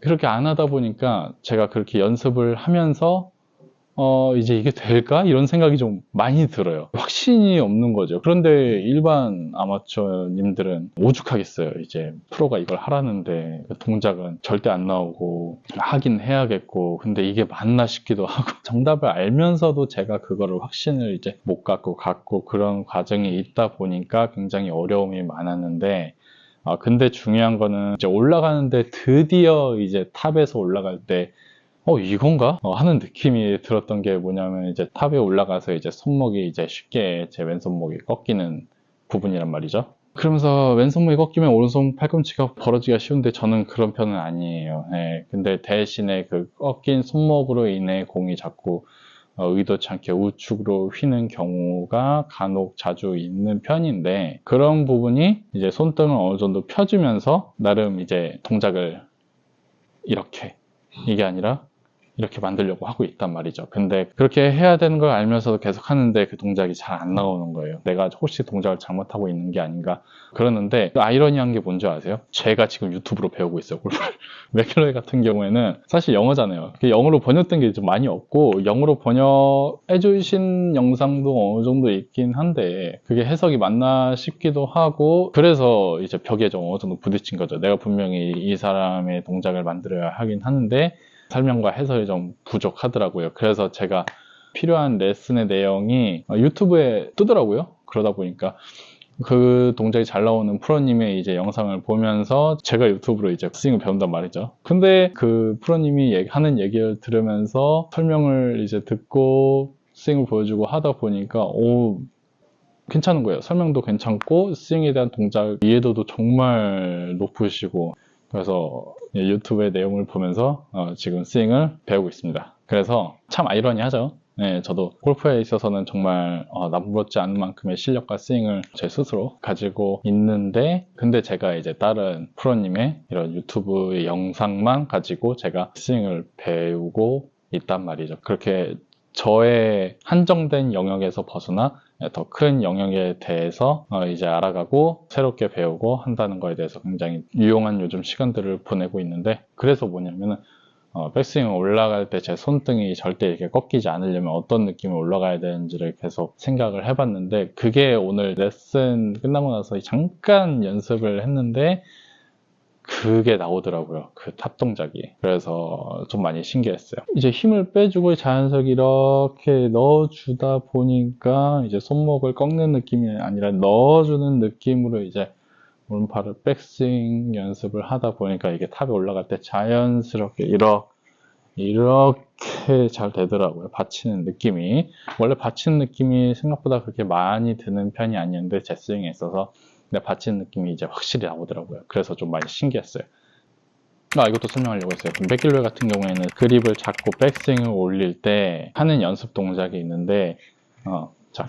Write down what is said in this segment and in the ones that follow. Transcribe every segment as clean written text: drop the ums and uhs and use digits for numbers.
그렇게 안 하다 보니까 제가 그렇게 연습을 하면서 이제 이게 될까? 이런 생각이 좀 많이 들어요. 확신이 없는 거죠. 그런데 일반 아마추어님들은 오죽하겠어요. 이제 프로가 이걸 하라는데 그 동작은 절대 안 나오고 하긴 해야겠고, 근데 이게 맞나 싶기도 하고 정답을 알면서도 제가 그거를 확신을 이제 못 갖고 그런 과정이 있다 보니까 굉장히 어려움이 많았는데, 근데 중요한 거는 이제 올라가는데 드디어 이제 탑에서 올라갈 때 이건가? 하는 느낌이 들었던 게 뭐냐면, 이제 탑에 올라가서 이제 손목이 이제 쉽게 제 왼손목이 꺾이는 부분이란 말이죠. 그러면서 왼손목이 꺾이면 오른손 팔꿈치가 벌어지기가 쉬운데 저는 그런 편은 아니에요. 예, 근데 대신에 그 꺾인 손목으로 인해 공이 자꾸 의도치 않게 우측으로 휘는 경우가 간혹 자주 있는 편인데, 그런 부분이 이제 손등을 어느 정도 펴주면서 나름 이제 동작을 이렇게, 이게 아니라 이렇게 만들려고 하고 있단 말이죠. 근데 그렇게 해야 되는 걸 알면서도 계속 하는데 그 동작이 잘 안 나오는 거예요. 내가 혹시 동작을 잘못하고 있는 게 아닌가 그러는데, 그 아이러니한 게 뭔지 아세요? 제가 지금 유튜브로 배우고 있어요, 골프를. 맥켈로이 같은 경우에는 사실 영어잖아요. 영어로 번역된 게 좀 많이 없고, 영어로 번역해 주신 영상도 어느 정도 있긴 한데 그게 해석이 맞나 싶기도 하고, 그래서 이제 벽에 좀 어느 정도 부딪힌 거죠. 내가 분명히 이 사람의 동작을 만들어야 하긴 하는데 설명과 해설이 좀 부족하더라고요. 그래서 제가 필요한 레슨의 내용이 유튜브에 뜨더라고요. 그러다 보니까 그 동작이 잘 나오는 프로님의 이제 영상을 보면서 제가 유튜브로 이제 스윙을 배운단 말이죠. 근데 그 프로님이 하는 얘기를 들으면서 설명을 이제 듣고 스윙을 보여주고 하다 보니까 괜찮은 거예요. 설명도 괜찮고 스윙에 대한 동작 이해도도 정말 높으시고, 그래서 유튜브의 내용을 보면서 지금 스윙을 배우고 있습니다. 그래서 참 아이러니하죠. 네, 저도 골프에 있어서는 정말 남부럽지 않은 만큼의 실력과 스윙을 제 스스로 가지고 있는데, 근데 제가 이제 다른 프로님의 이런 유튜브의 영상만 가지고 제가 스윙을 배우고 있단 말이죠. 그렇게 저의 한정된 영역에서 벗어나 더 큰 영역에 대해서 이제 알아가고 새롭게 배우고 한다는 거에 대해서 굉장히 유용한 요즘 시간들을 보내고 있는데, 그래서 뭐냐면은 백스윙 올라갈 때 제 손등이 절대 이렇게 꺾이지 않으려면 어떤 느낌으로 올라가야 되는지를 계속 생각을 해봤는데, 그게 오늘 레슨 끝나고 나서 잠깐 연습을 했는데 그게 나오더라고요. 그 탑 동작이. 그래서 좀 많이 신기했어요. 이제 힘을 빼주고 자연스럽게 이렇게 넣어주다 보니까 이제 손목을 꺾는 느낌이 아니라 넣어주는 느낌으로 이제 오른팔을 백스윙 연습을 하다 보니까 이게 탑에 올라갈 때 자연스럽게 이렇게 잘 되더라고요. 받치는 느낌이. 원래 받치는 느낌이 생각보다 그렇게 많이 드는 편이 아니었는데 제 스윙에 있어서 근데 받치는 느낌이 이제 확실히 나오더라고요. 그래서 좀 많이 신기했어요. 이것도 설명하려고 했어요. 맥길로이 같은 경우에는 그립을 잡고 백스윙을 올릴 때 하는 연습 동작이 있는데, 자,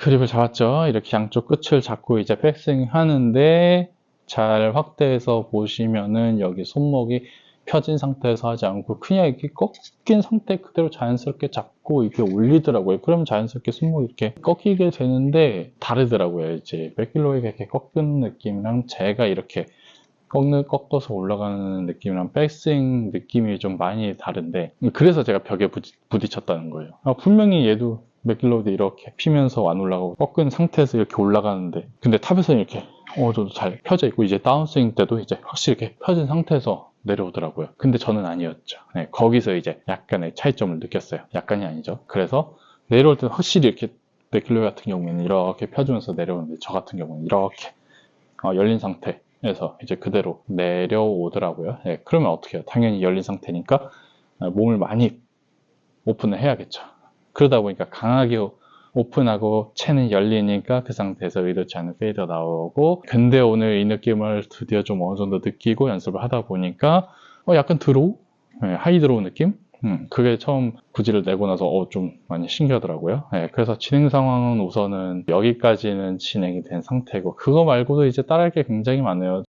그립을 잡았죠. 이렇게 양쪽 끝을 잡고 이제 백스윙 하는데, 잘 확대해서 보시면은 여기 손목이 펴진 상태에서 하지 않고 그냥 이렇게 꺾인 상태 그대로 자연스럽게 잡고 이렇게 올리더라고요. 그럼 자연스럽게 손목이 이렇게 꺾이게 되는데 다르더라고요. 이제 맥길로이가 이렇게 꺾는 느낌이랑 제가 이렇게 꺾어서 올라가는 느낌이랑 백스윙 느낌이 좀 많이 다른데, 그래서 제가 벽에 부딪혔다는 거예요. 분명히 얘도 맥길로이도 이렇게 피면서 안 올라가고 꺾은 상태에서 이렇게 올라가는데, 근데 탑에서는 이렇게 저도 잘 펴져 있고 이제 다운스윙 때도 이제 확실히 이렇게 펴진 상태에서 내려오더라고요. 근데 저는 아니었죠. 네, 거기서 이제 약간의 차이점을 느꼈어요. 약간이 아니죠. 그래서 내려올 때는 확실히 이렇게 맥길로이 같은 경우에는 이렇게 펴주면서 내려오는데, 저 같은 경우는 이렇게 열린 상태에서 이제 그대로 내려오더라고요. 네, 그러면 어떻게 해요? 당연히 열린 상태니까 몸을 많이 오픈을 해야겠죠. 그러다 보니까 강하게 오픈하고 채는 열리니까 그 상태에서 의도치 않은 페이더 나오고, 근데 오늘 이 느낌을 드디어 좀 어느 정도 느끼고 연습을 하다 보니까 약간 드로우? 네, 하이 드로우 느낌? 그게 처음 구질을 내고 나서 좀 많이 신기하더라고요. 네, 그래서 진행 상황은 우선은 여기까지는 진행이 된 상태고, 그거 말고도 이제 따라할 게 굉장히 많아요.